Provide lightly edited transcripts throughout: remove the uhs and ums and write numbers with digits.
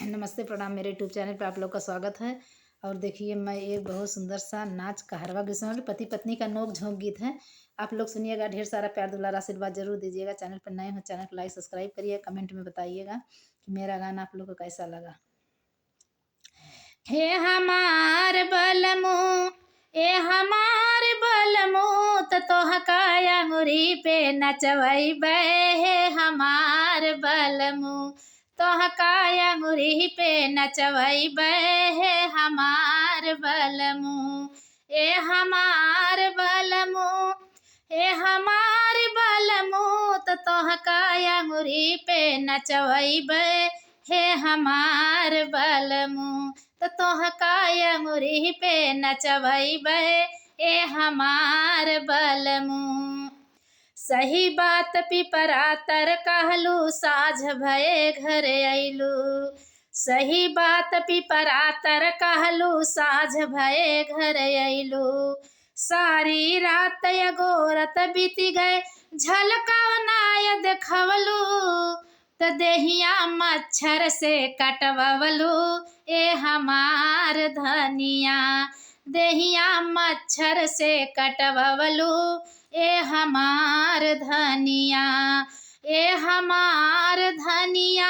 नमस्ते प्रणाम। मेरे यूट्यूब चैनल पे आप लोग का स्वागत है। और देखिए, मैं एक बहुत सुंदर सा नाच कहरवा गीत पति पत्नी का नोक झोंक गीत है। आप लोग सुनिएगा, ढेर सारा प्यार दुलार आशीर्वाद जरूर दीजिएगा। चैनल पर नए हो, चैनल को लाइक सब्सक्राइब करिए, कमेंट में बताइएगा कि मेरा गाना आप लोग को कैसा लगा। हे हमार बलमू, ए हमार बलमू, तोहका अंगुरी पे नचवैबे। हे हमार बलमू, तोहका अंगुरी पे नचवैबे। हे हमार बलमू, ए हमार बलमू, ए हमार बलमू, तोहका अंगुरी पे नचवैबे। हे हमार बलमू, तोहका अंगुरी पे नचवैबे। ए हमार बलमू, सही बात पिपरा तर कहलू, साझ भये घर अइलू। सही बात पिपरा तर कहलू, साझ भये घर अइलू। सारी रात अगोरत बीत गए, झलकवनाय देखवलू। त देहिया मच्छर से कटवलू। ए हमार धनिया, देहिया मच्छर से कटवलू। ए हमार धनिया, ए हमार धनिया,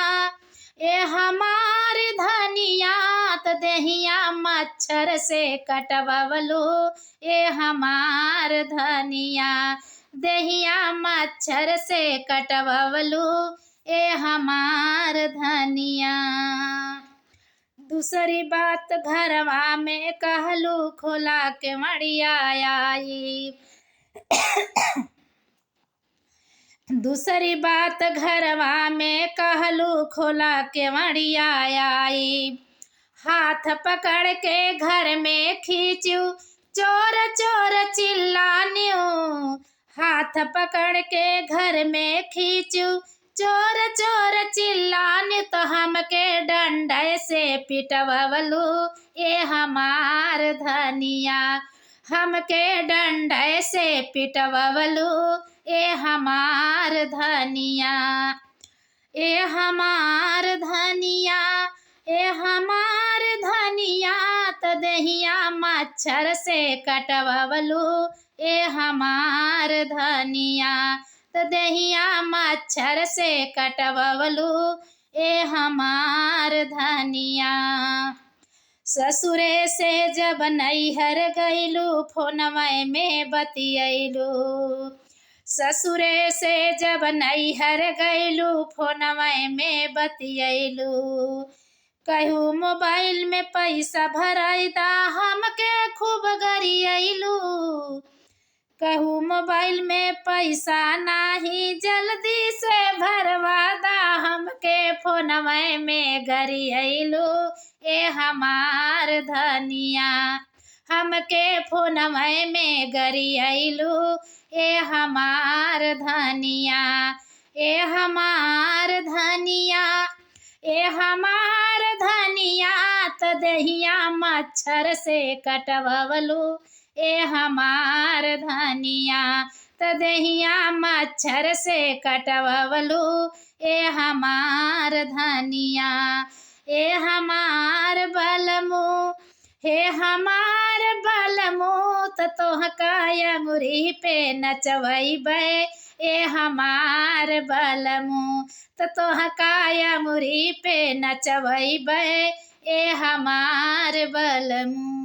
ए हमार धनिया, त देहिया मच्छर से कटवलू। ए हमार धनिया, देहिया मच्छर से कटवलू। ए हमार धनिया, दूसरी बात घरवा में कहलू, खोला के मड़िया आई। दूसरी बात घरवा में कहलू, खोला के मड़िया आई। हाथ पकड़ के घर में खींचू, चोर चोर चिल्लान्यू। हाथ पकड़ के घर में खींचू, चोर चोर चिल्लान्यू, तो हमके डंडे से पिटवलू। ए हमार धनिया, हमके डंडे से पिटवलू। ए हमार धनिया, ए हमार धनिया, ए हमार धनिया, त देहिया मच्छर से कटवलू। ए हमार धनिया, त देहिया मच्छर से कटवलू। ए हमार धनिया, ससुरे से जब नैहर गइलू, फोनवे में बतियैलू। ससुरे से जब नैहर गइलू, फोनवे में बतियैलू। कहू मोबाइल में पैसा भराइदा, हमके खूब गरियैलू। कहू मोबाइल में पैसा नाही, जल्दी से भरवादा, हमके फोनवे में गरियैलू। ए हमार धनिया, हमके फोनवे में गरियैलू। ए हमार धनिया, ए हमार धनिया, ए हमार धनिया, त देहिया मच्छर से कटवलू। ए हमार धनिया, त देहिया मच्छर से कटवलू। ए हमार धनिया, ए हमार बलमू, हे हमार बलमू, त तोहका अंगुरी पे नचवैबे। ए हमार बलमू, त तोहका अंगुरी पे नचवैबे। ए हमार बलमू।